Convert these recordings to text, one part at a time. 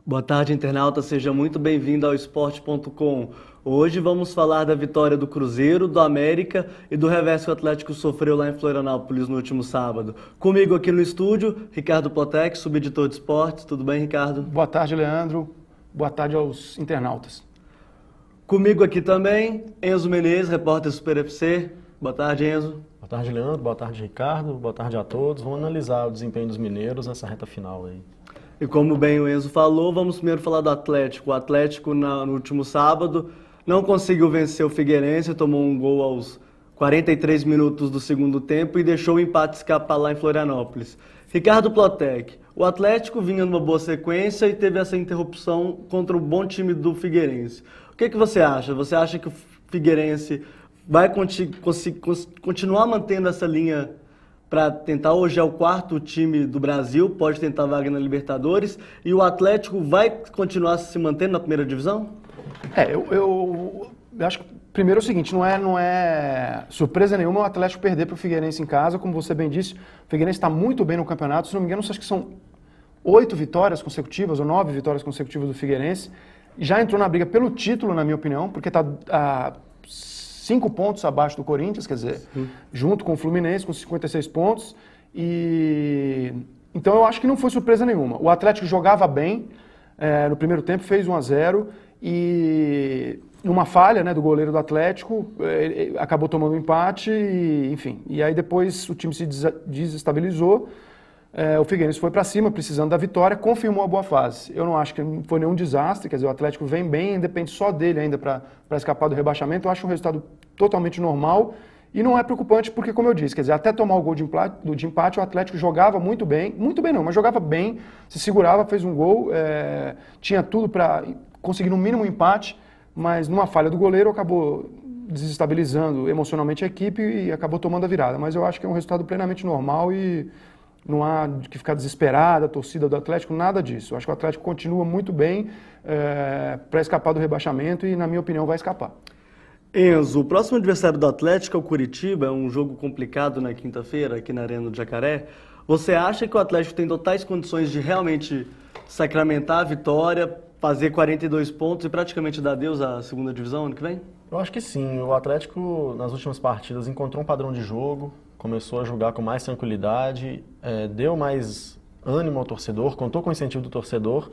Boa tarde, internauta. Seja muito bem-vindo ao esporte.com. Hoje vamos falar da vitória do Cruzeiro, do América e do revés que o Atlético sofreu lá em Florianópolis no último sábado. Comigo aqui no estúdio, Ricardo Plotec, subeditor de esportes. Tudo bem, Ricardo? Boa tarde, Leandro. Boa tarde aos internautas. Comigo aqui também, Enzo Menezes, repórter Super FC. Boa tarde, Enzo. Boa tarde, Leandro. Boa tarde, Ricardo. Boa tarde a todos. Vamos analisar o desempenho dos mineiros nessa reta final aí. E como bem o Enzo falou, vamos primeiro falar do Atlético. O Atlético, no último sábado, não conseguiu vencer o Figueirense, tomou um gol aos 43 minutos do segundo tempo e deixou o empate escapar lá em Florianópolis. Ricardo Plotec, o Atlético vinha numa boa sequência e teve essa interrupção contra o bom time do Figueirense. O que você acha? Você acha que o Figueirense vai continuar mantendo essa linha para tentar? Hoje é o quarto time do Brasil, pode tentar vaga na Libertadores, e o Atlético vai continuar se mantendo na primeira divisão? Eu acho que primeiro é o seguinte, não é surpresa nenhuma o Atlético perder para o Figueirense em casa, como você bem disse, o Figueirense está muito bem no campeonato, se não me engano, acho que são 8 vitórias consecutivas ou 9 vitórias consecutivas do Figueirense, já entrou na briga pelo título, na minha opinião, porque está a 5 pontos abaixo do Corinthians, quer dizer, junto com o Fluminense, com 56 pontos. Então eu acho que não foi surpresa nenhuma. O Atlético jogava bem no primeiro tempo, fez 1-0 e numa falha, né, do goleiro do Atlético, ele acabou tomando um empate, enfim. E aí depois o time se desestabilizou. O Figueirense foi para cima, precisando da vitória, confirmou a boa fase. Eu não acho que foi nenhum desastre, quer dizer, o Atlético vem bem, depende só dele ainda para escapar do rebaixamento. Eu acho um resultado totalmente normal e não é preocupante porque, como eu disse, quer dizer, até tomar o gol de empate, o Atlético jogava muito bem não, mas jogava bem, se segurava, fez um gol, tinha tudo para conseguir no mínimo um empate, mas numa falha do goleiro acabou desestabilizando emocionalmente a equipe e acabou tomando a virada. Mas eu acho que é um resultado plenamente normal e não há que ficar desesperada, a torcida do Atlético, nada disso. Eu acho que o Atlético continua muito bem para escapar do rebaixamento e, na minha opinião, vai escapar. Enzo, o próximo adversário do Atlético é o Curitiba, é um jogo complicado na quinta-feira, aqui na Arena do Jacaré. Você acha que o Atlético tem totais condições de realmente sacramentar a vitória, fazer 42 pontos e praticamente dar adeus à segunda divisão ano que vem? Eu acho que sim. O Atlético, nas últimas partidas, encontrou um padrão de jogo, começou a jogar com mais tranquilidade, deu mais ânimo ao torcedor, contou com o incentivo do torcedor.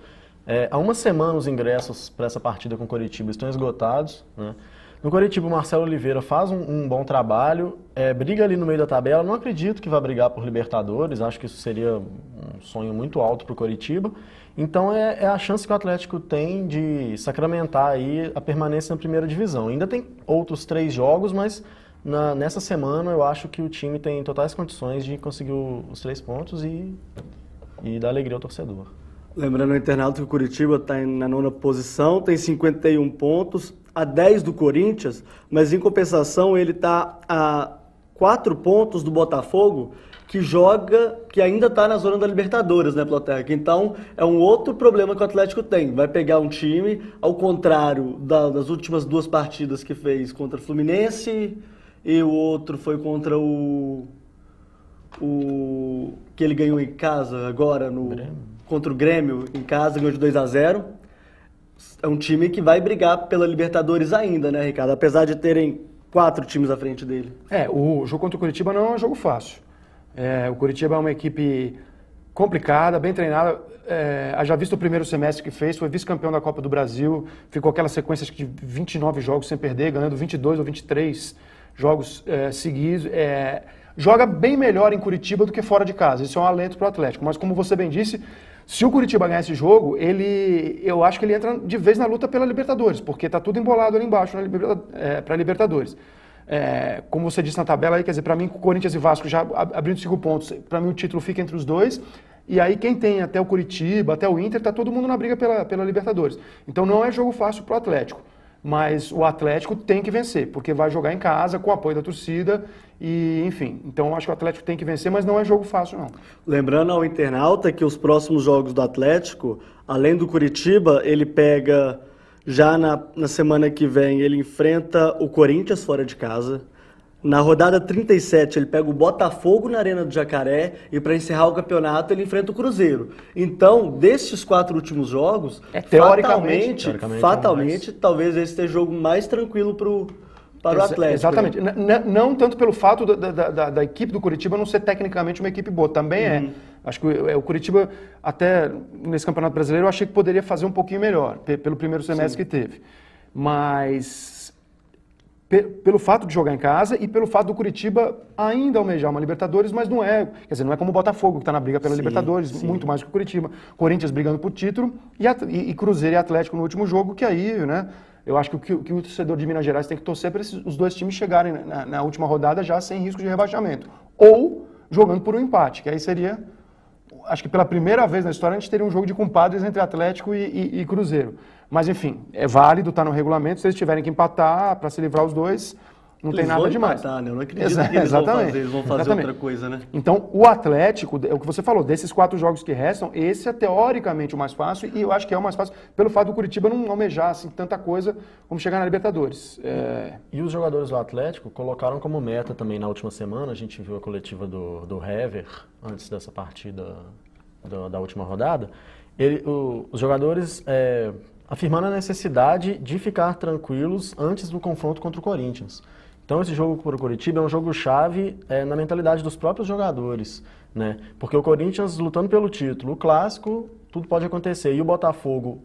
Há uma semana os ingressos para essa partida com o Coritiba estão esgotados, né? No Coritiba, o Marcelo Oliveira faz um bom trabalho, briga ali no meio da tabela. Não acredito que vai brigar por Libertadores, acho que isso seria um sonho muito alto para o Coritiba. Então é a chance que o Atlético tem de sacramentar aí a permanência na primeira divisão. Ainda tem outros 3 jogos, mas nessa semana eu acho que o time tem totais condições de conseguir os 3 pontos e dar alegria ao torcedor. Lembrando ao internauta que o Curitiba está na 9ª posição, tem 51 pontos, a 10 do Corinthians, mas em compensação ele está a 4 pontos do Botafogo, que ainda está na zona da Libertadores, né, Plotec? Então é um outro problema que o Atlético tem. Vai pegar um time, ao contrário das últimas 2 partidas que fez contra o Fluminense, e o outro foi contra o que ele ganhou em casa agora, contra o Grêmio, em casa, ganhou de 2-0. É um time que vai brigar pela Libertadores ainda, né, Ricardo? Apesar de terem 4 times à frente dele. O jogo contra o Curitiba não é um jogo fácil. O Curitiba é uma equipe complicada, bem treinada. Já visto o primeiro semestre que fez, foi vice-campeão da Copa do Brasil, ficou aquela sequência de 29 jogos sem perder, ganhando 22 ou 23 jogos seguidos. Joga bem melhor em Curitiba do que fora de casa. Isso é um alento para o Atlético. Mas como você bem disse, se o Curitiba ganhar esse jogo, eu acho que ele entra de vez na luta pela Libertadores, porque está tudo embolado ali embaixo para a Libertadores. Como você disse na tabela, aí, quer dizer, para mim, Corinthians e Vasco já abrindo 5 pontos, para mim o título fica entre os dois. E aí quem tem até o Curitiba, até o Inter, está todo mundo na briga pela Libertadores. Então não é jogo fácil para o Atlético. Mas o Atlético tem que vencer, porque vai jogar em casa, com o apoio da torcida, e enfim. Então eu acho que o Atlético tem que vencer, mas não é jogo fácil, não. Lembrando ao internauta que os próximos jogos do Atlético, além do Curitiba, ele pega, já na semana que vem, ele enfrenta o Corinthians fora de casa, Na rodada 37, ele pega o Botafogo na Arena do Jacaré e para encerrar o campeonato ele enfrenta o Cruzeiro. Então, destes 4 últimos jogos, teoricamente, fatalmente, talvez esse seja o jogo mais tranquilo para o Atlético. Exatamente. Não tanto pelo fato da equipe do Curitiba não ser tecnicamente uma equipe boa, também é. Acho que o Curitiba, até nesse Campeonato Brasileiro, eu achei que poderia fazer um pouquinho melhor, pelo primeiro semestre que teve. Mas pelo fato de jogar em casa e pelo fato do Curitiba ainda almejar uma Libertadores, mas não é, quer dizer, não é como o Botafogo que está na briga pela Libertadores, muito mais que o Curitiba. Corinthians brigando por título e Cruzeiro e Atlético no último jogo, que aí, né, eu acho que o torcedor de Minas Gerais tem que torcer para os dois times chegarem na última rodada já sem risco de rebaixamento. Ou jogando por um empate, que aí seria, acho que pela primeira vez na história a gente teria um jogo de compadres entre Atlético e Cruzeiro. Mas, enfim, é válido, está no regulamento. Se eles tiverem que empatar para se livrar os dois, não tem nada demais. Empatar, né? Eu não acredito que eles vão fazer outra coisa, né? Então, o Atlético, é o que você falou, desses 4 jogos que restam, esse é teoricamente o mais fácil e eu acho que é o mais fácil pelo fato do Curitiba não almejar assim, tanta coisa como chegar na Libertadores. E os jogadores do Atlético colocaram como meta também na última semana, a gente viu a coletiva do Hever, antes dessa partida da última rodada, os jogadores afirmando a necessidade de ficar tranquilos antes do confronto contra o Corinthians. Então esse jogo para o Coritiba é um jogo-chave na mentalidade dos próprios jogadores, né? Porque o Corinthians lutando pelo título, o clássico, tudo pode acontecer. E o Botafogo,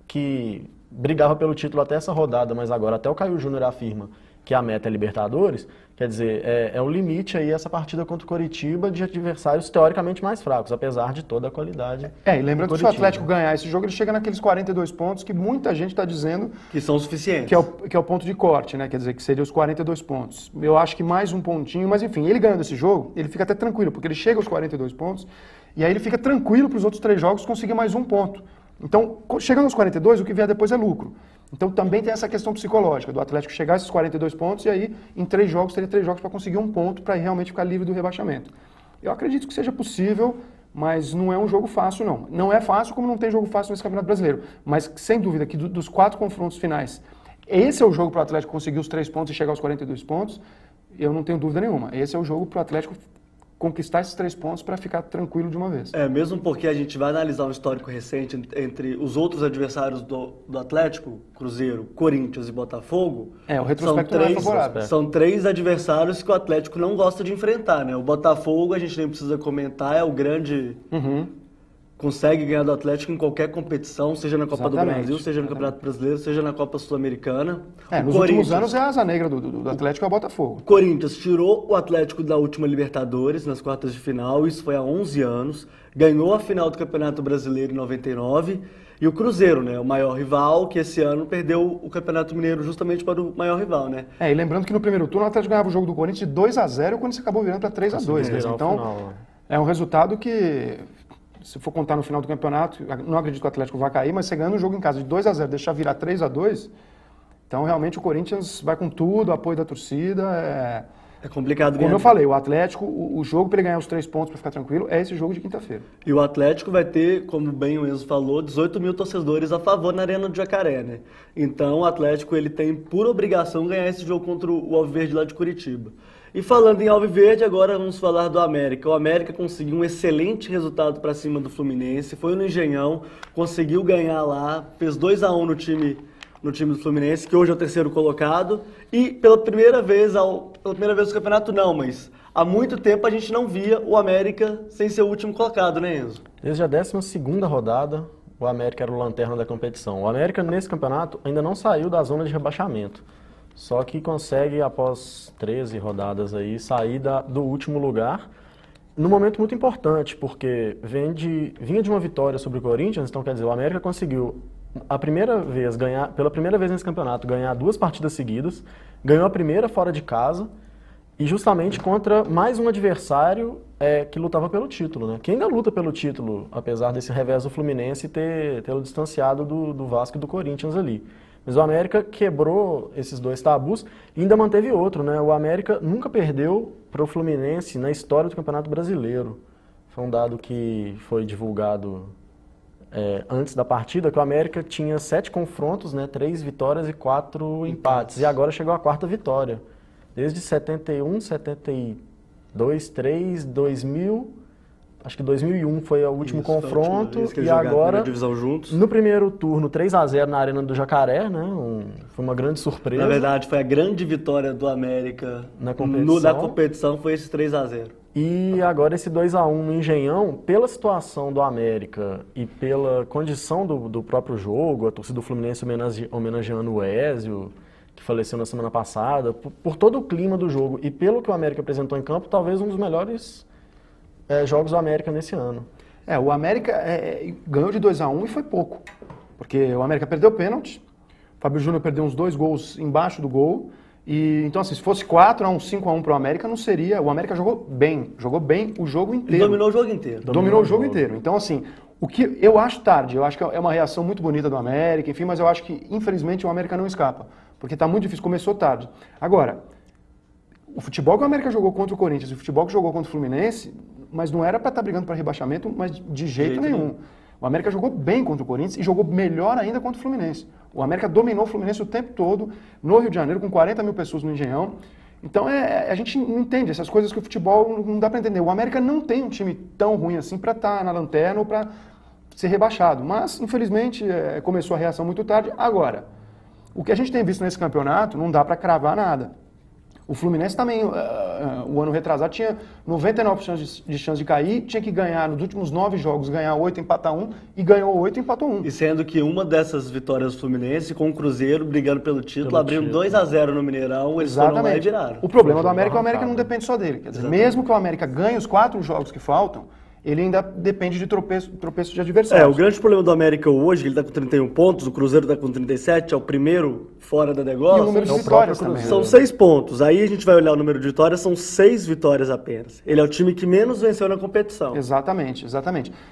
que brigava pelo título até essa rodada, mas agora até o Caio Júnior afirma que a meta é Libertadores, quer dizer, é o limite aí essa partida contra o Coritiba de adversários teoricamente mais fracos, apesar de toda a qualidade. E lembrando que se o Atlético ganhar esse jogo, ele chega naqueles 42 pontos que muita gente está dizendo que são suficientes. Que é o ponto de corte, né? Quer dizer, que seria os 42 pontos. Eu acho que mais um pontinho, mas enfim, ele ganhando esse jogo, ele fica até tranquilo, porque ele chega aos 42 pontos e aí ele fica tranquilo para os outros 3 jogos conseguir mais um ponto. Então, chegando aos 42, o que vier depois é lucro. Então também tem essa questão psicológica do Atlético chegar a esses 42 pontos e aí em 3 jogos teria 3 jogos para conseguir um ponto para realmente ficar livre do rebaixamento. Eu acredito que seja possível, mas não é um jogo fácil não. Não é fácil como não tem jogo fácil nesse Campeonato Brasileiro, mas sem dúvida que dos 4 confrontos finais, esse é o jogo para o Atlético conseguir os 3 pontos e chegar aos 42 pontos, eu não tenho dúvida nenhuma. Esse é o jogo para o Atlético conquistar esses 3 pontos para ficar tranquilo de uma vez. Mesmo porque a gente vai analisar um histórico recente entre os outros adversários do Atlético, Cruzeiro, Corinthians e Botafogo. O retrospecto não é favorável. São 3 adversários que o Atlético não gosta de enfrentar, né? O Botafogo, a gente nem precisa comentar, é o grande... Consegue ganhar do Atlético em qualquer competição, seja na Copa do Brasil, seja no Campeonato Brasileiro, seja na Copa Sul-Americana. Nos últimos anos é a asa negra do Atlético é o Botafogo. O Corinthians tirou o Atlético da última Libertadores, nas quartas de final, isso foi há 11 anos. Ganhou a final do Campeonato Brasileiro em 99. E o Cruzeiro, né, o maior rival, que esse ano perdeu o Campeonato Mineiro justamente para o maior rival, né? E lembrando que no primeiro turno o Atlético ganhava o jogo do Corinthians de 2-0 e o Corinthians acabou virando para 3-2. Então, é um resultado que... Se for contar no final do campeonato, não acredito que o Atlético vai cair, mas você ganhando um jogo em casa de 2-0, deixar virar 3-2, então realmente o Corinthians vai com tudo, apoio da torcida. É complicado ganhar. Como eu falei, o Atlético, o jogo para ele ganhar os 3 pontos para ficar tranquilo é esse jogo de quinta-feira. E o Atlético vai ter, como bem o Enzo falou, 18 mil torcedores a favor na Arena do Jacaré, né? Então o Atlético ele tem por obrigação ganhar esse jogo contra o Alviverde lá de Curitiba. E falando em Alviverde, agora vamos falar do América. O América conseguiu um excelente resultado para cima do Fluminense, foi no Engenhão, conseguiu ganhar lá, fez 2-1 no time do Fluminense, que hoje é o 3º colocado. E pela primeira vez no campeonato não, mas há muito tempo a gente não via o América sem ser o último colocado, né, Enzo? Desde a 12ª rodada, o América era o lanterna da competição. O América, nesse campeonato, ainda não saiu da zona de rebaixamento. Só que consegue, após 13 rodadas aí, sair do último lugar, num momento muito importante, porque vinha de uma vitória sobre o Corinthians, então quer dizer, o América conseguiu pela primeira vez nesse campeonato, ganhar 2 partidas seguidas, ganhou a primeira fora de casa, e justamente contra mais um adversário que lutava pelo título, né? Que ainda luta pelo título, apesar desse revés do Fluminense tê-lo distanciado do Vasco e do Corinthians ali. Mas o América quebrou esses 2 tabus e ainda manteve outro, né? O América nunca perdeu para o Fluminense na história do Campeonato Brasileiro. Foi um dado que foi divulgado antes da partida, que o América tinha 7 confrontos, né? 3 vitórias e 4 empates. E agora chegou à 4ª vitória. desde 71, 72, 3, 2000, acho que 2001 foi o último confronto, e agora, divisão juntos. no primeiro turno, 3-0 na Arena do Jacaré, né? Foi uma grande surpresa. Na verdade, foi a grande vitória do América na competição. Na competição foi esse 3-0. E agora esse 2-1 no Engenhão, pela situação do América e pela condição do próprio jogo, a torcida do Fluminense homenageando o Ezio, que faleceu na semana passada, por todo o clima do jogo e pelo que o América apresentou em campo, talvez um dos melhores jogos do América nesse ano. O América ganhou de 2-1 e foi pouco, porque o América perdeu o pênalti, o Fábio Júnior perdeu uns 2 gols embaixo do gol, e então assim, se fosse 4-1, 5-1 para o América, não seria. O América jogou bem o jogo inteiro. Ele dominou o jogo inteiro. Dominou o jogo inteiro. Então assim, o que eu acho tarde, eu acho que é uma reação muito bonita do América, enfim, mas eu acho que infelizmente o América não escapa, porque está muito difícil, começou tarde. Agora, o futebol que o América jogou contra o Corinthians e o futebol que jogou contra o Fluminense, mas não era para estar brigando para rebaixamento, mas de jeito nenhum. O América jogou bem contra o Corinthians e jogou melhor ainda contra o Fluminense. O América dominou o Fluminense o tempo todo, no Rio de Janeiro, com 40 mil pessoas no Engenhão. Então a gente não entende essas coisas que o futebol não dá para entender. O América não tem um time tão ruim assim para estar na lanterna ou para ser rebaixado. Mas, infelizmente, começou a reação muito tarde. Agora, o que a gente tem visto nesse campeonato não dá para cravar nada. O Fluminense também, o ano retrasado, tinha 99% de chance de cair, tinha que ganhar nos últimos 9 jogos, ganhar 8, empatar 1, e ganhou 8 e empatou 1. E sendo que uma dessas vitórias do Fluminense, com o Cruzeiro brigando pelo título, abrindo 2-0 no Mineirão, eles foram lá e viraram. O problema do América é que o América não depende só dele. Quer dizer, mesmo que o América ganhe os 4 jogos que faltam, ele ainda depende de tropeço de adversários. O grande problema do América hoje, ele está com 31 pontos, o Cruzeiro está com 37, é o primeiro fora da negócio. E o número de vitórias também. São 6 pontos. Aí a gente vai olhar o número de vitórias, são 6 vitórias apenas. Ele é o time que menos venceu na competição. Exatamente.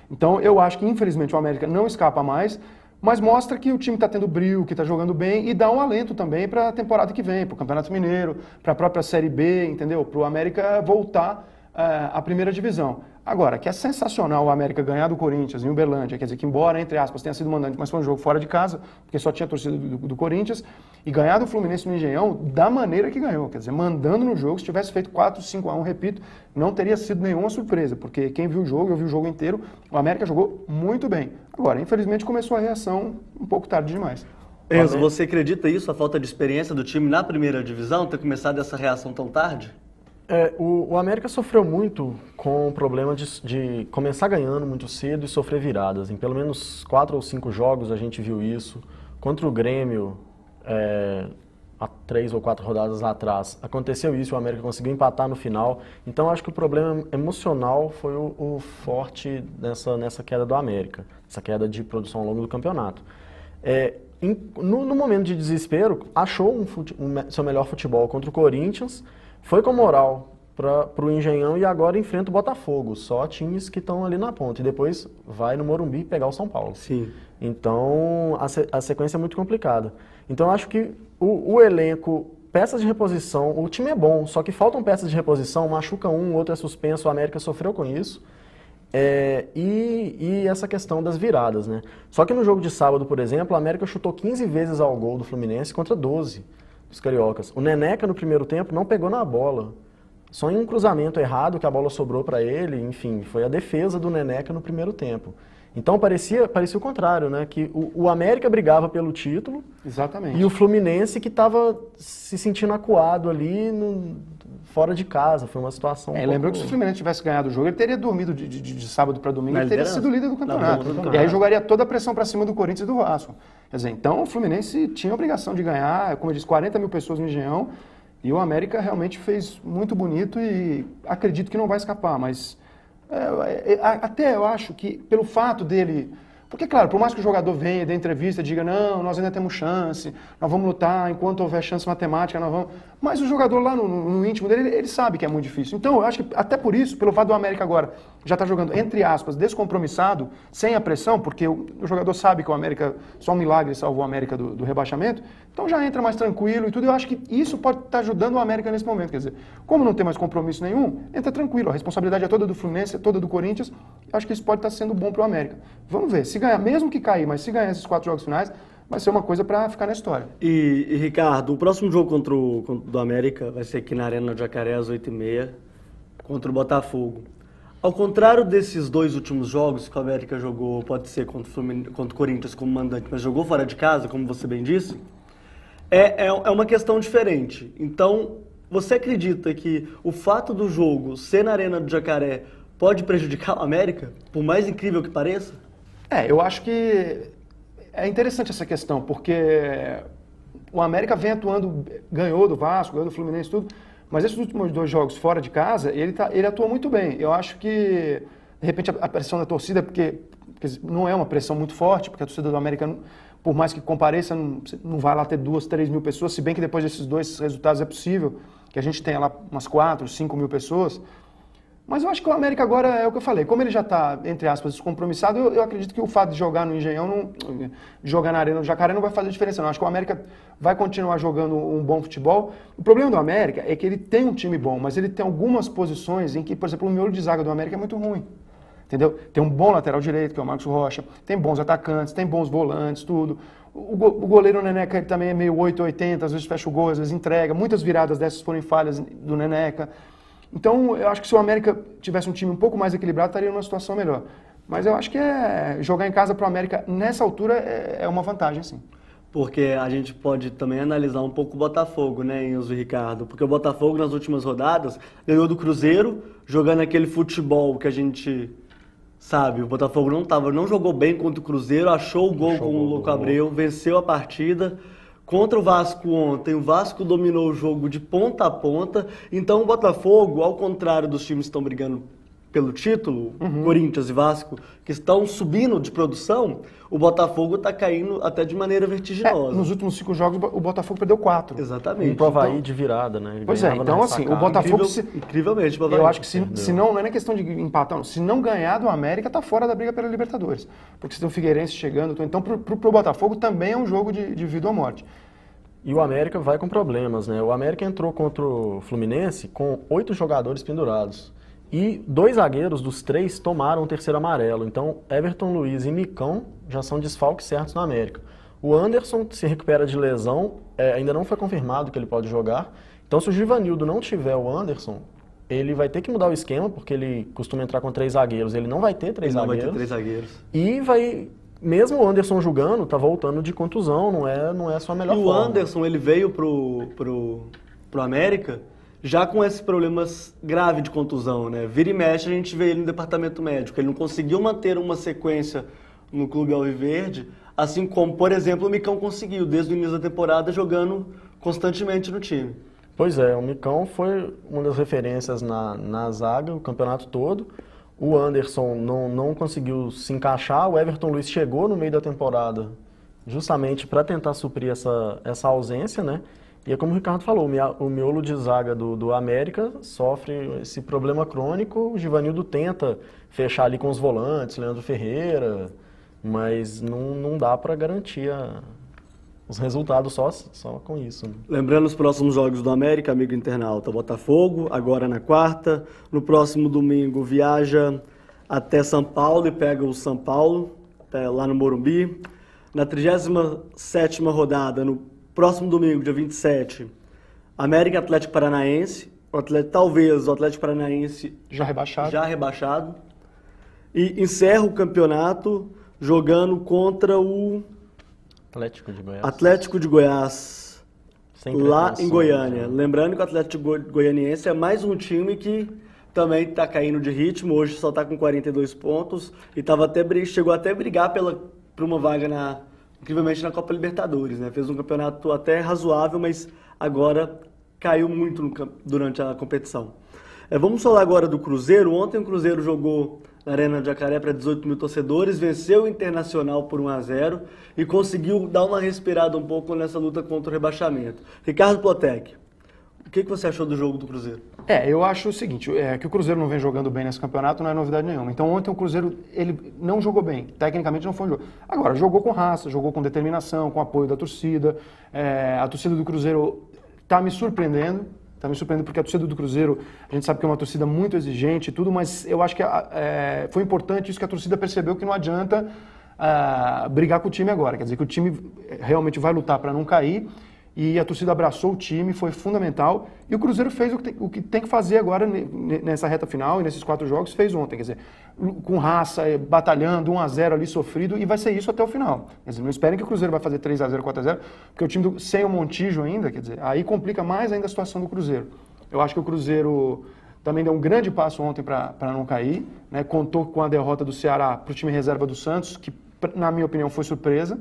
Então eu acho que infelizmente o América não escapa mais, mas mostra que o time está tendo brilho, que está jogando bem e dá um alento também para a temporada que vem, para o Campeonato Mineiro, para a própria Série B, entendeu? Para o América voltar à primeira divisão. Agora, que é sensacional o América ganhar do Corinthians em Uberlândia, quer dizer que embora, entre aspas, tenha sido mandante, mas foi um jogo fora de casa, porque só tinha torcida do Corinthians, e ganhar do Fluminense no Engenhão da maneira que ganhou, quer dizer, mandando no jogo, se tivesse feito 4-5-1, repito, não teria sido nenhuma surpresa, porque quem viu o jogo, eu vi o jogo inteiro, o América jogou muito bem. Agora, infelizmente, começou a reação um pouco tarde demais. Enzo, você acredita isso, a falta de experiência do time na primeira divisão, ter começado essa reação tão tarde? O América sofreu muito com o problema de começar ganhando muito cedo e sofrer viradas. Em pelo menos 4 ou 5 jogos a gente viu isso. Contra o Grêmio, há 3 ou 4 rodadas atrás, aconteceu isso, o América conseguiu empatar no final. Então acho que o problema emocional foi o forte nessa queda do América, essa queda de produção ao longo do campeonato. No momento de desespero, achou seu melhor futebol contra o Corinthians, foi com moral para o Engenhão e agora enfrenta o Botafogo. Só times que estão ali na ponta. E depois vai no Morumbi pegar o São Paulo. Sim. Então a sequência é muito complicada. Então acho que o elenco, peças de reposição, o time é bom, só que faltam peças de reposição, machuca um, o outro é suspenso, o América sofreu com isso. E essa questão das viradas, né? Só que no jogo de sábado, por exemplo, o América chutou 15 vezes ao gol do Fluminense contra 12. Os cariocas. O Neneca no primeiro tempo não pegou na bola. Só em um cruzamento errado que a bola sobrou para ele, enfim, foi a defesa do Neneca no primeiro tempo. Então parecia o contrário, né? Que o América brigava pelo título. Exatamente. E o Fluminense que estava se sentindo acuado ali fora de casa. Foi uma situação. Lembrou que se o Fluminense tivesse ganhado o jogo, ele teria dormido de sábado para domingo, ele teria sido líder do campeonato. E aí jogaria toda a pressão para cima do Corinthians e do Vasco. Quer dizer, então o Fluminense tinha a obrigação de ganhar, como eu disse, 40 mil pessoas no Engenhão. E o América realmente fez muito bonito e acredito que não vai escapar, mas até eu acho que pelo fato dele... Porque, claro, por mais que o jogador venha, dê entrevista, diga, não, nós ainda temos chance, nós vamos lutar, enquanto houver chance matemática, nós vamos... Mas o jogador lá no íntimo dele, ele sabe que é muito difícil. Então, eu acho que até por isso, pelo fato do América agora já estar jogando, entre aspas, descompromissado, sem a pressão, porque o jogador sabe que o América, só um milagre salvou o América do rebaixamento, então já entra mais tranquilo e tudo. Eu acho que isso pode estar ajudando o América nesse momento. Quer dizer, como não tem mais compromisso nenhum, entra tranquilo. A responsabilidade é toda do Fluminense, é toda do Corinthians. Eu acho que isso pode estar sendo bom para o América. Vamos ver. Se ganhar, mesmo que cair, mas se ganhar esses 4 jogos finais, vai ser uma coisa para ficar na história. E, Ricardo, o próximo jogo contra o do América vai ser aqui na Arena do Jacaré às 8h30, contra o Botafogo. Ao contrário desses dois últimos jogos que o América jogou, pode ser contra o Corinthians como mandante, mas jogou fora de casa, como você bem disse, é uma questão diferente. Então, você acredita que o fato do jogo ser na Arena do Jacaré pode prejudicar o América, por mais incrível que pareça? Eu acho que é interessante essa questão, porque o América vem atuando, ganhou do Vasco, ganhou do Fluminense, tudo, mas esses últimos 2 jogos fora de casa, ele atua muito bem. Eu acho que, de repente, a pressão da torcida, porque não é uma pressão muito forte, porque a torcida do América, por mais que compareça, não vai lá ter 2, 3 mil pessoas, se bem que depois desses 2 resultados é possível que a gente tenha lá umas 4, 5 mil pessoas. Mas eu acho que o América agora, é o que eu falei, como ele já está, entre aspas, descompromissado, eu acredito que o fato de jogar no Engenhão, de jogar na Arena do Jacaré não vai fazer diferença não. Acho que o América vai continuar jogando um bom futebol. O problema do América é que ele tem um time bom, mas ele tem algumas posições em que, por exemplo, o miolo de zaga do América é muito ruim. Entendeu? Tem um bom lateral direito, que é o Marcos Rocha, tem bons atacantes, tem bons volantes, tudo. O goleiro Neneca ele também é meio 880, às vezes fecha o gol, às vezes entrega. Muitas viradas dessas foram falhas do Neneca. Então, eu acho que se o América tivesse um time um pouco mais equilibrado, estaria numa situação melhor. Mas eu acho que jogar em casa para o América, nessa altura, é uma vantagem, sim. Porque a gente pode também analisar um pouco o Botafogo, né, Enzo e Ricardo? Porque o Botafogo, nas últimas rodadas, ganhou do Cruzeiro, jogando aquele futebol que a gente sabe. O Botafogo não jogou bem contra o Cruzeiro, achou o gol com o Louco Abreu, venceu a partida. Contra o Vasco ontem, o Vasco dominou o jogo de ponta a ponta. Então o Botafogo, ao contrário dos times que estão brigando pelo título, Corinthians e Vasco, que estão subindo de produção, o Botafogo está caindo até de maneira vertiginosa. Nos últimos 5 jogos, o Botafogo perdeu 4. Exatamente. Um pro Avaí de virada, né? Ele pois é, então assim, o Botafogo... Incrivelmente, o Avaí. Eu acho que se não é nem questão de empatar, não. Se não ganhar do América, está fora da briga pela Libertadores. Porque se tem o Figueirense chegando, então pro Botafogo também é um jogo de vida ou morte. E o América vai com problemas, né? O América entrou contra o Fluminense com 8 jogadores pendurados. E 2 zagueiros dos 3 tomaram o terceiro amarelo. Então, Everton Luiz e Micão já são desfalques certos no América. O Anderson se recupera de lesão, ainda não foi confirmado que ele pode jogar. Então, se o Givanildo não tiver o Anderson, ele vai ter que mudar o esquema, porque ele costuma entrar com 3 zagueiros. Ele não vai ter 3 zagueiros. Não vai ter 3 zagueiros. E vai... Mesmo o Anderson jogando, tá voltando de contusão, não é a sua melhor forma. E o Anderson, ele veio pro América já com esses problemas graves de contusão, né? Vira e mexe, a gente vê ele no departamento médico. Ele não conseguiu manter uma sequência no clube alviverde, assim como, por exemplo, o Micão conseguiu, desde o início da temporada, jogando constantemente no time. Pois é, o Micão foi uma das referências na zaga o campeonato todo. O Anderson não conseguiu se encaixar, o Everton Luiz chegou no meio da temporada justamente para tentar suprir essa ausência, né? E é como o Ricardo falou, o miolo de zaga do América sofre esse problema crônico. O Givanildo tenta fechar ali com os volantes, Leandro Ferreira, mas não dá para garantir os resultados só com isso. Né? Lembrando os próximos jogos do América, amigo internauta, Botafogo, agora na quarta. No próximo domingo viaja até São Paulo e pega o São Paulo, lá no Morumbi. Na 37ª rodada, no próximo domingo, dia 27, América Atlético Paranaense. Talvez o Atlético Paranaense já rebaixado. E encerra o campeonato jogando contra o Atlético de Goiás, lá em Goiânia. Lembrando que o Atlético Goianiense é mais um time que também está caindo de ritmo. Hoje só está com 42 pontos e chegou até a brigar por uma vaga incrivelmente na Copa Libertadores, né? Fez um campeonato até razoável, mas agora caiu muito durante a competição. Vamos falar agora do Cruzeiro. Ontem o Cruzeiro jogou na Arena do Jacaré para 18 mil torcedores, venceu o Internacional por 1-0 e conseguiu dar uma respirada um pouco nessa luta contra o rebaixamento. Ricardo Plotec, o que você achou do jogo do Cruzeiro? Eu acho o seguinte, que o Cruzeiro não vem jogando bem nesse campeonato não é novidade nenhuma. Então ontem o Cruzeiro ele não jogou bem, tecnicamente não foi um jogo. Agora, jogou com raça, jogou com determinação, com apoio da torcida. A torcida do Cruzeiro está me surpreendendo porque a torcida do Cruzeiro, a gente sabe que é uma torcida muito exigente e tudo, mas eu acho que foi importante isso que a torcida percebeu, que não adianta brigar com o time agora. Quer dizer que o time realmente vai lutar para não cair e a torcida abraçou o time, foi fundamental. E o Cruzeiro fez o que tem que fazer agora nessa reta final e nesses 4 jogos, fez ontem. Quer dizer, com raça, batalhando, 1-0 ali sofrido, e vai ser isso até o final. Quer dizer, não esperem que o Cruzeiro vai fazer 3-0, 4-0, porque o time sem o Montijo ainda, quer dizer, aí complica mais ainda a situação do Cruzeiro. Eu acho que o Cruzeiro também deu um grande passo ontem para não cair, né? Contou com a derrota do Ceará para o time reserva do Santos, que na minha opinião foi surpresa,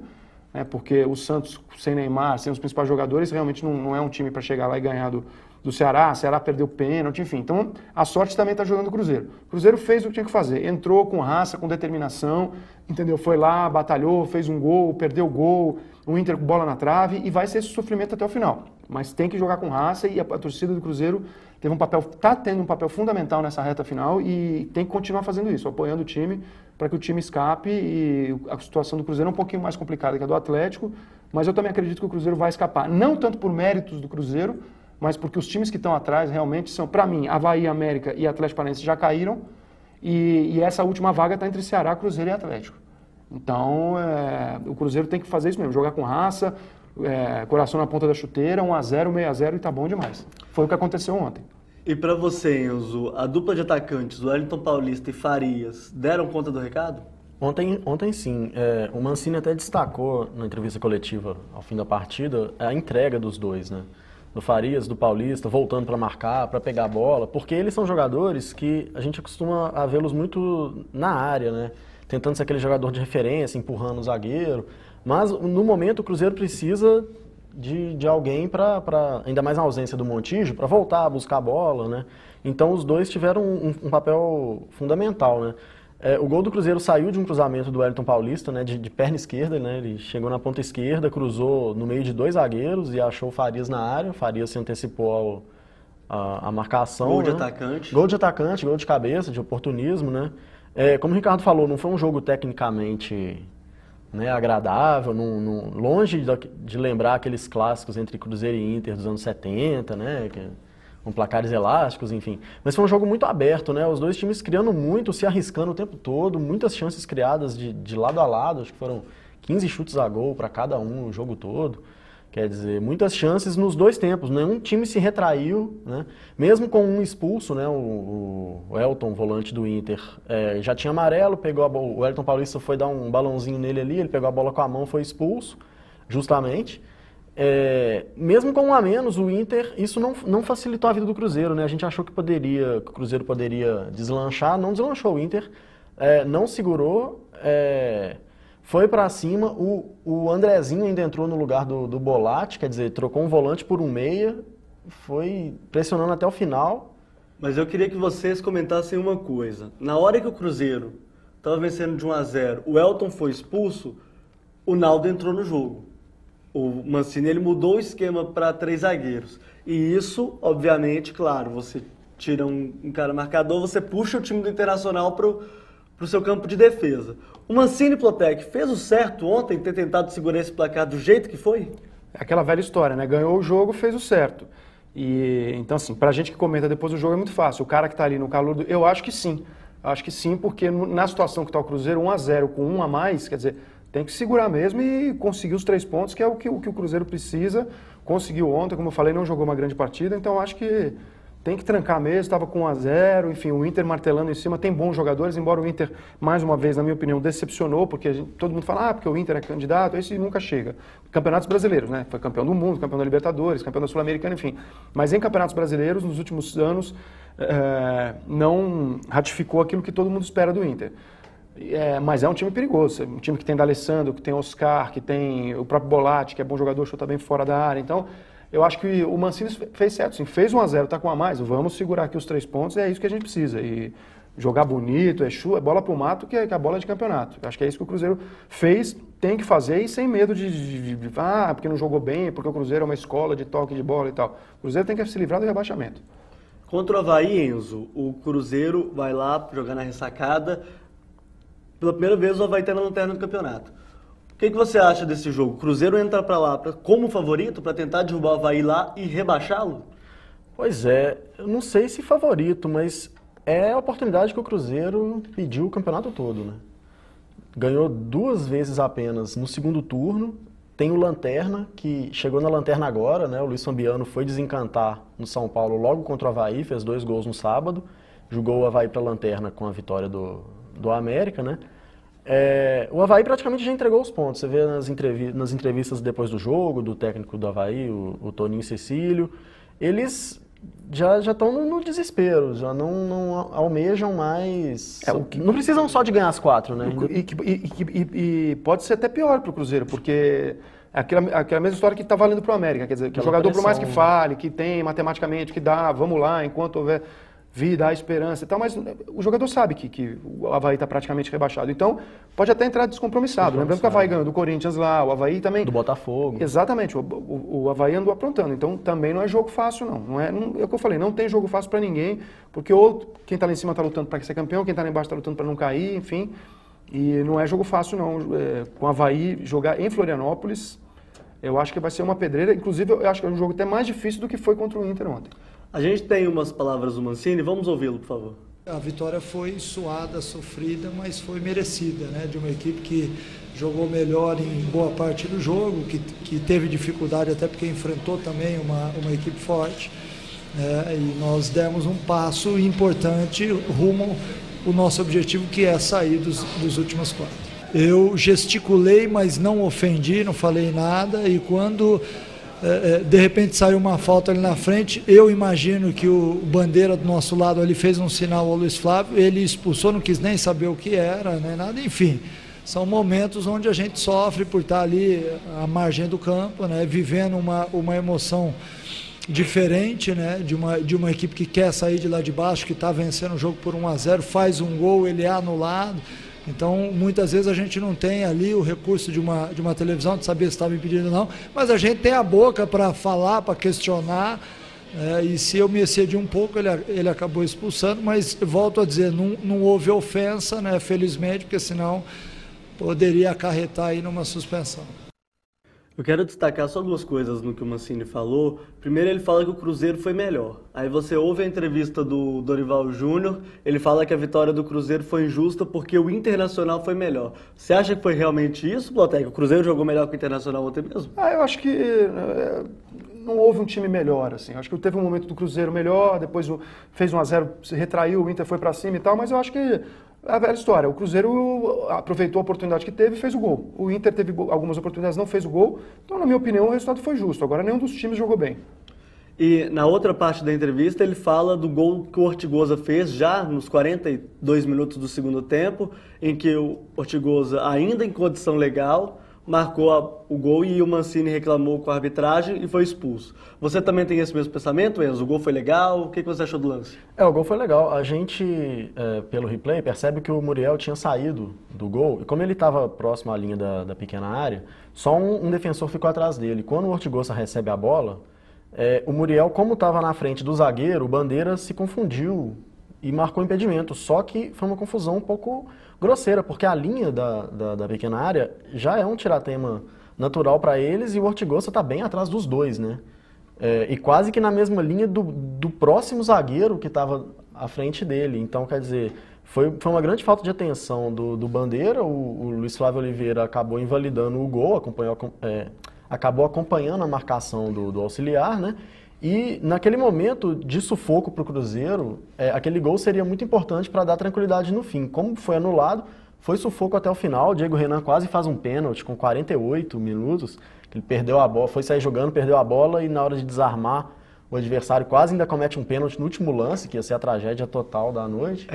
né? Porque o Santos sem Neymar, sem os principais jogadores, realmente não é um time para chegar lá e ganhar do Ceará. O Ceará perdeu pênalti, enfim. Então a sorte também está jogando o Cruzeiro. O Cruzeiro fez o que tinha que fazer, entrou com raça, com determinação, entendeu? Foi lá, batalhou, fez um gol, perdeu o gol, o Inter com bola na trave, e vai ser esse sofrimento até o final. Mas tem que jogar com raça, e a torcida do Cruzeiro está tendo um papel fundamental nessa reta final e tem que continuar fazendo isso, apoiando o time para que o time escape. E a situação do Cruzeiro é um pouquinho mais complicada que a do Atlético, mas eu também acredito que o Cruzeiro vai escapar, não tanto por méritos do Cruzeiro, mas porque os times que estão atrás realmente são, para mim, Avaí, América e Atlético Paranaense já caíram, e essa última vaga está entre Ceará, Cruzeiro e Atlético. Então, o Cruzeiro tem que fazer isso mesmo, jogar com raça, coração na ponta da chuteira, 1-0, 6-0 e tá bom demais. Foi o que aconteceu ontem. E para você, Enzo, a dupla de atacantes, o Wellington Paulista e Farias, deram conta do recado? Ontem sim. O Mancini até destacou na entrevista coletiva ao fim da partida a entrega dos dois, né? Do Farias, do Paulista, voltando para marcar, para pegar a bola, porque eles são jogadores que a gente costuma vê-los muito na área, né? Tentando ser aquele jogador de referência, empurrando o zagueiro. Mas no momento o Cruzeiro precisa de alguém para, ainda mais na ausência do Montijo, para voltar a buscar a bola, né? Então os dois tiveram um papel fundamental, né? O gol do Cruzeiro saiu de um cruzamento do Wellington Paulista, né? De perna esquerda, né? Ele chegou na ponta esquerda, cruzou no meio de 2 zagueiros e achou o Farias na área. O Farias se antecipou à marcação. Gol de né? atacante. Gol de atacante, gol de cabeça, de oportunismo, né? Como o Ricardo falou, não foi um jogo tecnicamente, né, agradável, longe de lembrar aqueles clássicos entre Cruzeiro e Inter dos anos 70, né, com placares elásticos, enfim. Mas foi um jogo muito aberto, né, os dois times criando muito, se arriscando o tempo todo, muitas chances criadas de lado a lado, acho que foram 15 chutes a gol para cada um o jogo todo. Quer dizer, muitas chances nos 2 tempos, nenhum time se retraiu, né? Mesmo com um expulso, né? O Elton, volante do Inter, já tinha amarelo, pegou a bola, o Wellington Paulista foi dar um balãozinho nele ali, ele pegou a bola com a mão, foi expulso, justamente. Mesmo com um a menos, o Inter, isso não facilitou a vida do Cruzeiro, né? A gente achou que o Cruzeiro poderia deslanchar, não deslanchou, o Inter não segurou, foi para cima, o Andrezinho ainda entrou no lugar do Bolatti, quer dizer, trocou um volante por um meia, foi pressionando até o final. Mas eu queria que vocês comentassem uma coisa. Na hora que o Cruzeiro estava vencendo de 1-0, o Elton foi expulso, o Naldo entrou no jogo. O Mancini ele mudou o esquema para 3 zagueiros. E isso, obviamente, claro, você tira um cara marcador, você puxa o time do Internacional para o seu campo de defesa. O Mancini, Plotec, fez o certo ontem ter tentado segurar esse placar do jeito que foi? É aquela velha história, né? Ganhou o jogo, fez o certo. E então, assim, pra gente que comenta depois do jogo é muito fácil. O cara que tá ali no calor do... Eu acho que sim. Acho que sim, porque na situação que tá o Cruzeiro, 1-0 com 1 a mais, quer dizer, tem que segurar mesmo e conseguir os 3 pontos, que é o que o Cruzeiro precisa. Conseguiu ontem, como eu falei, não jogou uma grande partida, então acho que tem que trancar mesmo, estava com 1-0, enfim, o Inter martelando em cima, tem bons jogadores, embora o Inter, mais uma vez, na minha opinião, decepcionou, porque todo mundo fala, porque o Inter é candidato, esse nunca chega. Campeonatos brasileiros, né? Foi campeão do mundo, campeão da Libertadores, campeão da Sul-Americana, enfim. Mas em campeonatos brasileiros, nos últimos anos, não ratificou aquilo que todo mundo espera do Inter. Mas é um time perigoso, um time que tem D'Alessandro, que tem Oscar, que tem o próprio Bolatti, que é bom jogador, chuta bem fora da área, então... Eu acho que o Mancini fez certo, sim. Fez 1-0, tá com a mais, vamos segurar aqui os 3 pontos, é isso que a gente precisa. E jogar bonito, é bola pro mato, que é a bola de campeonato. Eu acho que é isso que o Cruzeiro fez, tem que fazer e sem medo porque não jogou bem, porque o Cruzeiro é uma escola de toque de bola e tal. O Cruzeiro tem que se livrar do rebaixamento. Contra o Avaí, Enzo, o Cruzeiro vai lá jogar na ressacada. Pela primeira vez o Avaí está na lanterna do campeonato. O que você acha desse jogo? O Cruzeiro entra para lá como favorito para tentar derrubar o Avaí lá e rebaixá-lo? Pois é, eu não sei se favorito, mas é a oportunidade que o Cruzeiro pediu o campeonato todo, né? ganhou 2 vezes apenas no segundo turno. Tem o Lanterna, que chegou na Lanterna agora, né? O Luiz Fabiano foi desencantar no São Paulo logo contra o Avaí, fez 2 gols no sábado, jogou o Avaí para a Lanterna com a vitória do América, né? O Avaí praticamente já entregou os pontos. Você vê nas entrevistas depois do jogo, do técnico do Avaí, o Toninho Cecílio, eles já estão no desespero, já não almejam mais. Não precisam só de ganhar as 4, né? E pode ser até pior para o Cruzeiro, porque é aquela mesma história que está valendo para o América. Quer dizer, que o jogador, por mais que fale, que tem matematicamente, que dá, vamos lá, enquanto houver vida, há esperança e tal, mas o jogador sabe que o Avaí está praticamente rebaixado. Então, pode até entrar descompromissado. Lembrando que o Avaí ganhou do Corinthians lá, o Avaí também... Do Botafogo. Exatamente, o Avaí andou aprontando. Então, também não é jogo fácil, não. É o que eu falei, não tem jogo fácil para ninguém, porque ou quem está lá em cima está lutando para ser campeão, quem está lá embaixo está lutando para não cair, enfim. E não é jogo fácil, não. Com o Avaí jogar em Florianópolis, eu acho que vai ser uma pedreira. Inclusive, eu acho que é um jogo até mais difícil do que foi contra o Inter ontem. A gente tem umas palavras do Mancini, vamos ouvi-lo, por favor. A vitória foi suada, sofrida, mas foi merecida, né? De uma equipe que jogou melhor em boa parte do jogo, que teve dificuldade até porque enfrentou também uma equipe forte, né? E nós demos um passo importante rumo ao nosso objetivo, que é sair dos últimos 4. Eu gesticulei, mas não ofendi, não falei nada, e quando de repente saiu uma falta ali na frente, eu imagino que o Bandeira do nosso lado ali fez um sinal ao Luiz Flávio, ele expulsou, não quis nem saber o que era, nem nada, enfim. São momentos onde a gente sofre por estar ali à margem do campo, né, vivendo uma emoção diferente, né, de uma equipe que quer sair de lá de baixo, que está vencendo o jogo por 1-0, faz um gol, ele é anulado. Então, muitas vezes a gente não tem ali o recurso de uma televisão, de saber se estava impedido ou não, mas a gente tem a boca para falar, para questionar, e se eu me excedi um pouco, ele acabou expulsando, mas volto a dizer, não houve ofensa, né, felizmente, porque senão poderia acarretar aí numa suspensão. Eu quero destacar só 2 coisas no que o Mancini falou. Primeiro, ele fala que o Cruzeiro foi melhor. Aí você ouve a entrevista do Dorival Júnior, ele fala que a vitória do Cruzeiro foi injusta porque o Internacional foi melhor. Você acha que foi realmente isso, Boteca? O Cruzeiro jogou melhor que o Internacional ontem mesmo? Eu acho que não houve um time melhor, assim. Acho que teve um momento do Cruzeiro melhor, depois fez 1-0, se retraiu, o Inter foi para cima e tal, mas eu acho que é a velha história. O Cruzeiro aproveitou a oportunidade que teve e fez o gol. O Inter teve algumas oportunidades, não fez o gol. Então, na minha opinião, o resultado foi justo. Agora, nenhum dos times jogou bem. E na outra parte da entrevista, ele fala do gol que o Ortigosa fez já nos 42 minutos do segundo tempo, em que o Ortigosa, ainda em condição legal, marcou o gol e o Mancini reclamou com a arbitragem e foi expulso. Você também tem esse mesmo pensamento, Enzo? O gol foi legal? O que você achou do lance? O gol foi legal. A gente, pelo replay, percebe que o Muriel tinha saído do gol e como ele estava próximo à linha da pequena área, só um defensor ficou atrás dele. Quando o Ortigosa recebe a bola, o Muriel, como estava na frente do zagueiro, o Bandeira se confundiu e marcou impedimento. Só que foi uma confusão um pouco grosseira, porque a linha da pequena área já é um tiratema natural para eles e o Ortigosa está bem atrás dos dois, né? E quase que na mesma linha do próximo zagueiro que estava à frente dele. Então, quer dizer, foi uma grande falta de atenção do Bandeira. O Luiz Flávio Oliveira acabou invalidando o gol, acabou acompanhando a marcação do auxiliar, né? E naquele momento de sufoco para o Cruzeiro, aquele gol seria muito importante para dar tranquilidade no fim. Como foi anulado, foi sufoco até o final. O Diego Renan quase faz um pênalti com 48 minutos. Ele perdeu a bola, foi sair jogando, perdeu a bola e na hora de desarmar, o adversário quase ainda comete um pênalti no último lance, que ia ser a tragédia total da noite.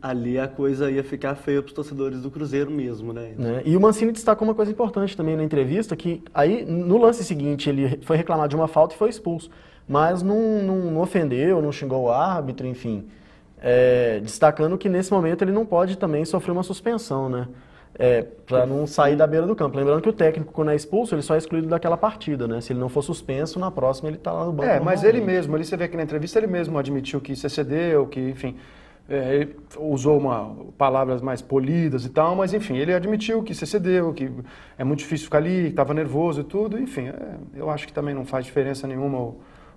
Ali a coisa ia ficar feia para os torcedores do Cruzeiro mesmo, né? E o Mancini destacou uma coisa importante também na entrevista, que aí no lance seguinte ele foi reclamar de uma falta e foi expulso, mas não ofendeu, não xingou o árbitro, enfim. Destacando que nesse momento ele não pode também sofrer uma suspensão, né? Para não sair da beira do campo. Lembrando que o técnico, quando é expulso, ele só é excluído daquela partida, né? Se ele não for suspenso, na próxima ele está lá no banco. Mas ele mesmo, ali você vê que na entrevista ele mesmo admitiu que se excedeu, que, enfim, ele usou palavras mais polidas e tal, mas, enfim, ele admitiu que se excedeu, que é muito difícil ficar ali, que estava nervoso e tudo, enfim, eu acho que também não faz diferença nenhuma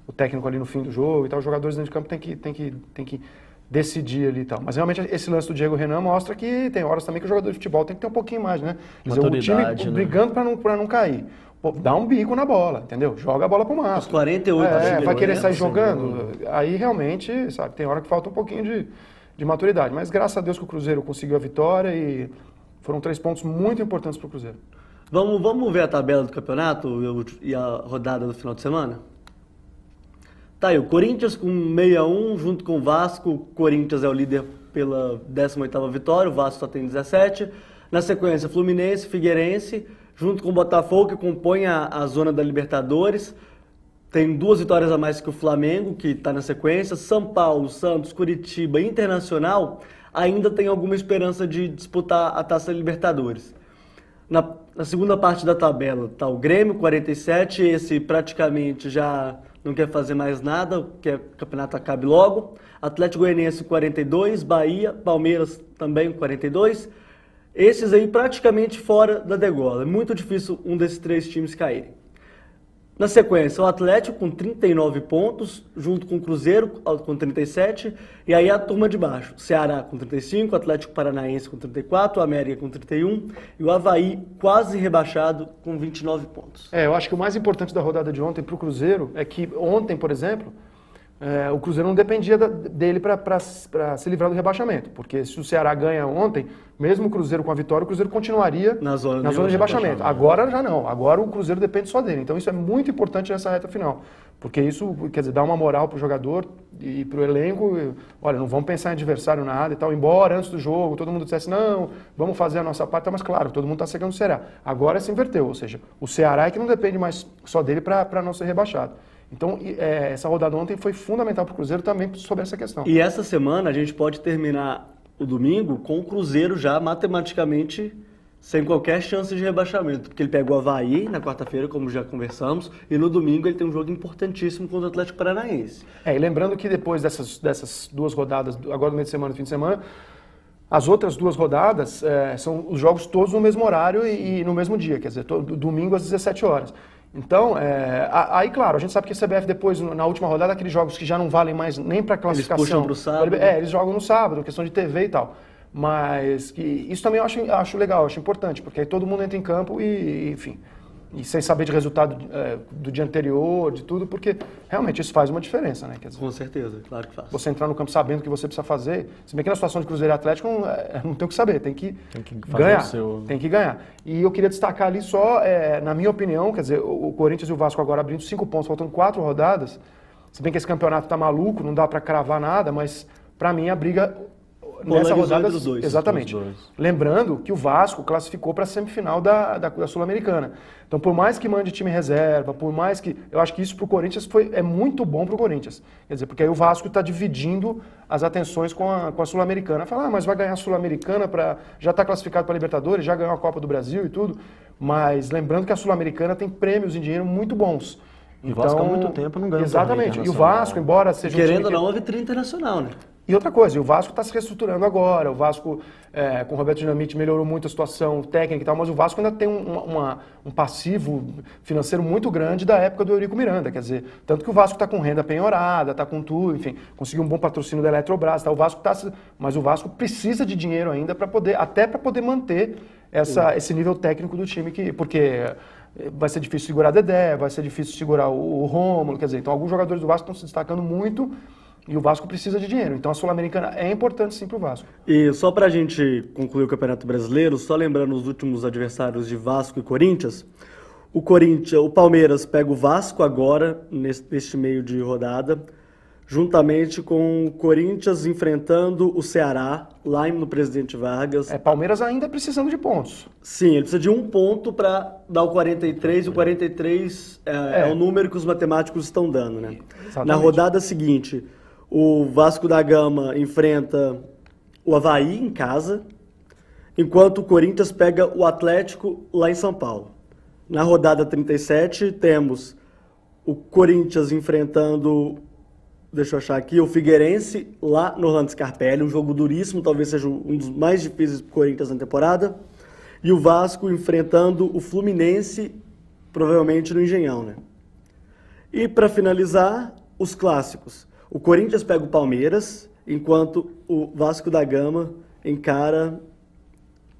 o técnico ali no fim do jogo e tal. Os jogadores dentro de campo tem que decidir ali e tal. Mas realmente esse lance do Diego Renan mostra que tem horas também que o jogador de futebol tem que ter um pouquinho mais, né? Quer dizer, o time Maturidade, né? brigando para não cair. Pô, dá um bico na bola, entendeu? Joga a bola pro máximo. Os 48 vai querer sair sem jogando. Aí realmente, sabe, tem hora que falta um pouquinho de maturidade. Mas graças a Deus que o Cruzeiro conseguiu a vitória e foram 3 pontos muito importantes pro Cruzeiro. Vamos ver a tabela do campeonato e a rodada do final de semana? Tá aí, o Corinthians com 61, junto com o Vasco. O Corinthians é o líder pela 18ª vitória, o Vasco só tem 17. Na sequência, Fluminense, Figueirense, junto com o Botafogo, que compõe a zona da Libertadores. Tem 2 vitórias a mais que o Flamengo, que está na sequência. São Paulo, Santos, Curitiba, Internacional ainda tem alguma esperança de disputar a Taça Libertadores. Na segunda parte da tabela está o Grêmio, 47, esse praticamente já não quer fazer mais nada, quer que o campeonato acabe logo. Atlético Goianiense, 42, Bahia, Palmeiras também, 42. Esses aí praticamente fora da degola. É muito difícil um desses 3 times caírem. Na sequência, o Atlético com 39 pontos, junto com o Cruzeiro com 37, e aí a turma de baixo. Ceará com 35, Atlético Paranaense com 34, o América com 31 e o Avaí quase rebaixado com 29 pontos. Eu acho que o mais importante da rodada de ontem para o Cruzeiro é que ontem, por exemplo, o Cruzeiro não dependia dele para se livrar do rebaixamento, porque se o Ceará ganha ontem, mesmo o Cruzeiro com a vitória, o Cruzeiro continuaria na zona de rebaixamento. Agora já não, agora o Cruzeiro depende só dele. Então isso é muito importante nessa reta final, porque isso, quer dizer, dá uma moral para o jogador e para o elenco. Olha, não vamos pensar em adversário nada e tal, embora antes do jogo todo mundo dissesse, não, vamos fazer a nossa parte, mas claro, todo mundo está seguindo o Ceará. Agora se inverteu, ou seja, o Ceará é que não depende mais só dele para não ser rebaixado. Então, essa rodada ontem foi fundamental para o Cruzeiro também sobre essa questão. E essa semana a gente pode terminar o domingo com o Cruzeiro já matematicamente sem qualquer chance de rebaixamento, porque ele pegou o Avaí na quarta-feira, como já conversamos, e no domingo ele tem um jogo importantíssimo contra o Atlético Paranaense. E lembrando que depois dessas 2 rodadas, agora no meio de semana e fim de semana, as outras 2 rodadas são os jogos todos no mesmo horário e no mesmo dia, quer dizer, domingo às 17 horas. Então, aí claro, a gente sabe que a CBF depois, na última rodada, aqueles jogos que já não valem mais nem para classificação. Eles puxam pro sábado. Eles jogam no sábado, questão de TV e tal. Mas isso também eu acho legal, acho importante, porque aí todo mundo entra em campo e enfim, e sem saber de resultado do dia anterior, de tudo, porque realmente isso faz uma diferença, né? Quer dizer, com certeza, claro que faz. Você entrar no campo sabendo o que você precisa fazer, se bem que na situação de Cruzeiro e Atlético não tem o que saber, tem que ganhar, tem que ganhar. E eu queria destacar ali só, na minha opinião, quer dizer, o Corinthians e o Vasco agora abrindo 5 pontos, faltando 4 rodadas, se bem que esse campeonato tá maluco, não dá para cravar nada, mas para mim a briga nessa rodada dos dois. Exatamente. Lembrando que o Vasco classificou para a semifinal da Sul-Americana. Então, por mais que mande time reserva, por mais que... Eu acho que isso para o Corinthians é muito bom para o Corinthians. Quer dizer, porque aí o Vasco está dividindo as atenções com a Sul-Americana. Fala, mas vai ganhar a Sul-Americana, já está classificado para a Libertadores, já ganhou a Copa do Brasil e tudo. Mas lembrando que a Sul-Americana tem prêmios em dinheiro muito bons. E o Vasco há muito tempo não ganha. Exatamente. E o Vasco, embora seja querendo ou não, a vitrine internacional, né? E outra coisa, o Vasco está se reestruturando agora, o Vasco com o Roberto Dinamite melhorou muito a situação técnica e tal, mas o Vasco ainda tem um passivo financeiro muito grande da época do Eurico Miranda, quer dizer, tanto que o Vasco está com renda penhorada, está com tudo, enfim, conseguiu um bom patrocínio da Eletrobras, tá? Mas o Vasco precisa de dinheiro ainda até para poder manter esse nível técnico do time, porque vai ser difícil segurar Dedé, vai ser difícil segurar o Rômulo, quer dizer, então alguns jogadores do Vasco estão se destacando muito. E o Vasco precisa de dinheiro. Então a Sul-Americana é importante sim para o Vasco. E só para a gente concluir o Campeonato Brasileiro, só lembrando os últimos adversários de Vasco e Corinthians, o Palmeiras pega o Vasco agora, neste meio de rodada, juntamente com o Corinthians enfrentando o Ceará, lá no Presidente Vargas. Palmeiras ainda precisando de pontos. Sim, ele precisa de 1 ponto para dar o 43, e o 43 é o número que os matemáticos estão dando, né? Exatamente. Na rodada seguinte, o Vasco da Gama enfrenta o Avaí em casa, enquanto o Corinthians pega o Atlético lá em São Paulo. Na rodada 37, temos o Corinthians enfrentando, deixa eu achar aqui, o Figueirense lá no Orlando Scarpelli, um jogo duríssimo, talvez seja um dos mais difíceis para o Corinthians na temporada. E o Vasco enfrentando o Fluminense, provavelmente no Engenhão, né? E para finalizar, os clássicos. O Corinthians pega o Palmeiras enquanto o Vasco da Gama encara,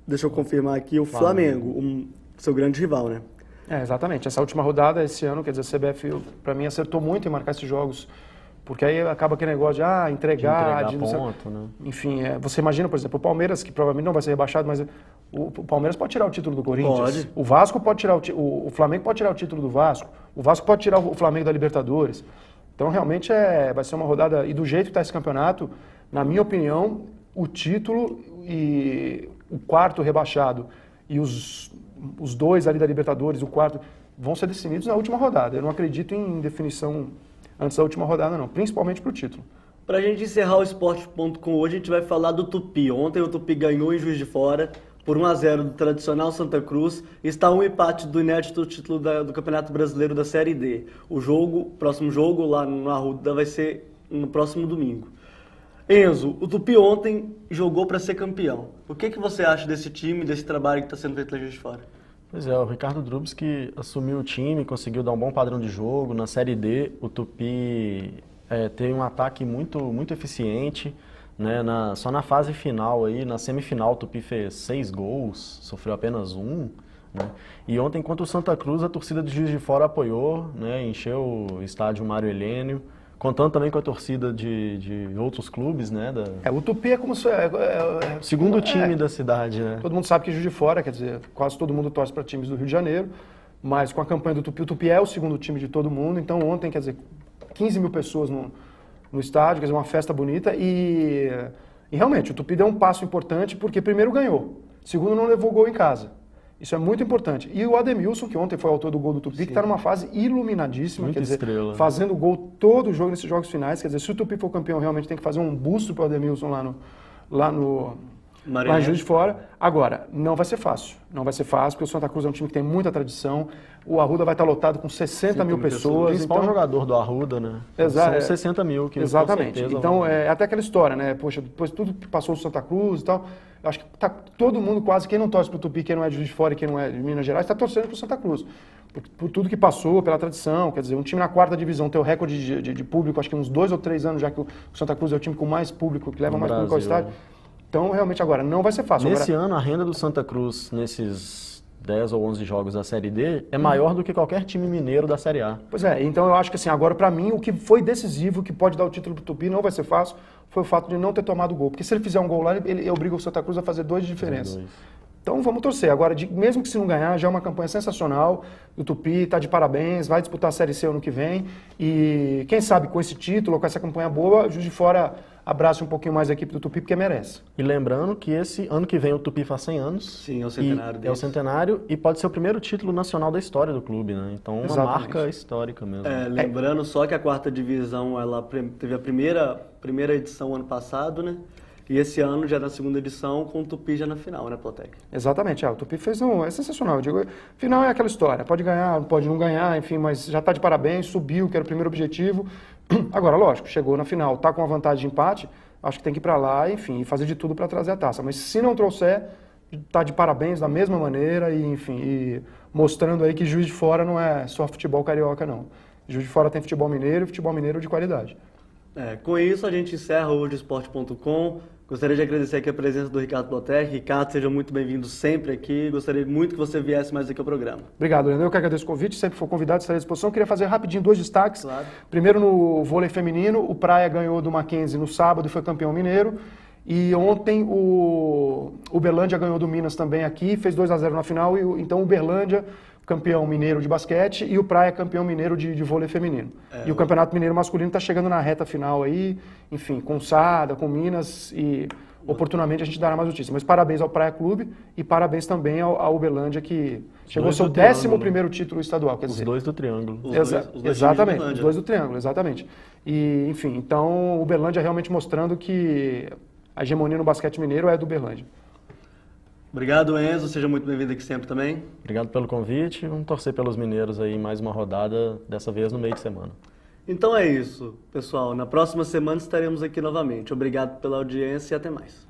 deixa eu confirmar aqui, o Flamengo, seu grande rival, né? Exatamente. Essa última rodada, esse ano, quer dizer, a CBF, para mim, acertou muito em marcar esses jogos, porque aí acaba aquele negócio de entregar ponto, né? Enfim, você imagina, por exemplo, o Palmeiras, que provavelmente não vai ser rebaixado, mas o Palmeiras pode tirar o título do Corinthians. Pode. O Vasco pode tirar o Flamengo pode tirar o título do Vasco. O Vasco pode tirar o Flamengo da Libertadores. Então, realmente, vai ser uma rodada... E do jeito que está esse campeonato, na minha opinião, o título e o quarto rebaixado e os dois ali da Libertadores, o quarto, vão ser definidos na última rodada. Eu não acredito em definição antes da última rodada, não. Principalmente para o título. Para a gente encerrar o Esporte.com hoje, a gente vai falar do Tupi. Ontem o Tupi ganhou em Juiz de Fora por 1-0 do tradicional Santa Cruz. Está um empate do inédito título do Campeonato Brasileiro da Série D. O próximo jogo lá no Arruda vai ser no próximo domingo. Enzo, o Tupi ontem jogou para ser campeão. O que você acha desse time, desse trabalho que está sendo feito lá em Juiz de Fora? Pois é, o Ricardo Drubs que assumiu o time, conseguiu dar um bom padrão de jogo. Na Série D, o Tupi tem um ataque muito eficiente. Né? Só na fase final, na semifinal, o Tupi fez 6 gols, sofreu apenas 1. Né? E ontem, contra o Santa Cruz, a torcida de Juiz de Fora apoiou, né? Encheu o estádio Mário Helênio. Contando também com a torcida de outros clubes, né? O Tupi é como se... segundo time da cidade, né? Todo mundo sabe que Juiz de Fora, quer dizer, quase todo mundo torce para times do Rio de Janeiro, mas com a campanha do Tupi, o Tupi é o segundo time de todo mundo, então ontem, quer dizer, 15 mil pessoas no estádio, quer dizer, uma festa bonita e realmente, o Tupi deu um passo importante porque primeiro ganhou, segundo não levou gol em casa. Isso é muito importante. E o Ademilson, que ontem foi o autor do gol do Tupi, que está numa fase iluminadíssima, quer dizer, fazendo gol todo o jogo nesses jogos finais. Quer dizer, se o Tupi for campeão, realmente tem que fazer um busto para o Ademilson lá em Juiz de Fora. Agora, não vai ser fácil. Não vai ser fácil, porque o Santa Cruz é um time que tem muita tradição. O Arruda vai estar lotado com 60 mil pessoas. O principal jogador do Arruda, né? Exato. São 60 mil. Que exatamente. Então, é até aquela história, né? Poxa, depois tudo que passou o Santa Cruz e tal, eu acho que tá todo mundo quase, quem não torce para o Tupi, quem não é de Juiz de Fora e quem não é de Minas Gerais, está torcendo para o Santa Cruz. Por tudo que passou, pela tradição, quer dizer, um time na 4ª divisão tem o recorde de público, acho que uns 2 ou 3 anos já que o Santa Cruz é o time com mais público, que leva mais público ao estádio. Então, realmente, agora, não vai ser fácil. Nesse ano, a renda do Santa Cruz, nesses 10 ou 11 jogos da Série D, é maior do que qualquer time mineiro da Série A. Pois é, então eu acho que, assim, agora, para mim, o que foi decisivo, que pode dar o título pro Tupi, não vai ser fácil, foi o fato de não ter tomado gol. Porque se ele fizer um gol lá, ele obriga o Santa Cruz a fazer 2 de diferença. Então, vamos torcer. Agora, mesmo que se não ganhar, já é uma campanha sensacional. O Tupi está de parabéns, vai disputar a Série C ano que vem. E, quem sabe, com esse título, com essa campanha boa, Juiz de Fora abraça um pouquinho mais a equipe do Tupi, porque merece. E lembrando que esse ano que vem o Tupi faz 100 anos. Sim, é o centenário deles. É o centenário e pode ser o primeiro título nacional da história do clube, né? Então, uma marca histórica mesmo. Lembrando só que a 4ª divisão, ela teve a primeira edição ano passado, né? E esse ano já na 2ª edição, com o Tupi já na final, né, Plotec? Exatamente, o Tupi fez é sensacional. Eu digo, final é aquela história, pode ganhar, pode não ganhar, enfim, mas já está de parabéns, subiu, que era o primeiro objetivo. Agora, lógico, chegou na final, está com a vantagem de empate, acho que tem que ir para lá, enfim, e fazer de tudo para trazer a taça. Mas se não trouxer, está de parabéns da mesma maneira e, enfim, e mostrando aí que Juiz de Fora não é só futebol carioca, não. Juiz de Fora tem futebol mineiro e futebol mineiro de qualidade. Com isso, a gente encerra hoje o Esporte.com. Gostaria de agradecer aqui a presença do Ricardo Plotec. Ricardo, seja muito bem-vindo sempre aqui. Gostaria muito que você viesse mais aqui ao programa. Obrigado, Leandro. Eu que agradeço o convite. Sempre for convidado, estarei à disposição. Queria fazer rapidinho 2 destaques. Claro. Primeiro, no vôlei feminino, o Praia ganhou do Mackenzie no sábado e foi campeão mineiro. E ontem o Uberlândia ganhou do Minas também aqui, fez 2-0 na final. Então o Uberlândia, campeão mineiro de basquete, e o Praia, campeão mineiro de vôlei feminino. E o Campeonato Mineiro masculino está chegando na reta final aí, enfim, com Sada, com Minas, e oportunamente a gente dará mais notícias. Mas parabéns ao Praia Clube e parabéns também ao Uberlândia, que chegou ao seu 11º título estadual. Quer dizer, os 2 do Triângulo. Exatamente, os 2 do Triângulo, exatamente. E, enfim, então o Uberlândia realmente mostrando que a hegemonia no basquete mineiro é do Uberlândia. Obrigado, Enzo. Seja muito bem-vindo aqui sempre também. Obrigado pelo convite. Vamos torcer pelos mineiros aí mais uma rodada, dessa vez no meio de semana. Então é isso, pessoal. Na próxima semana estaremos aqui novamente. Obrigado pela audiência e até mais.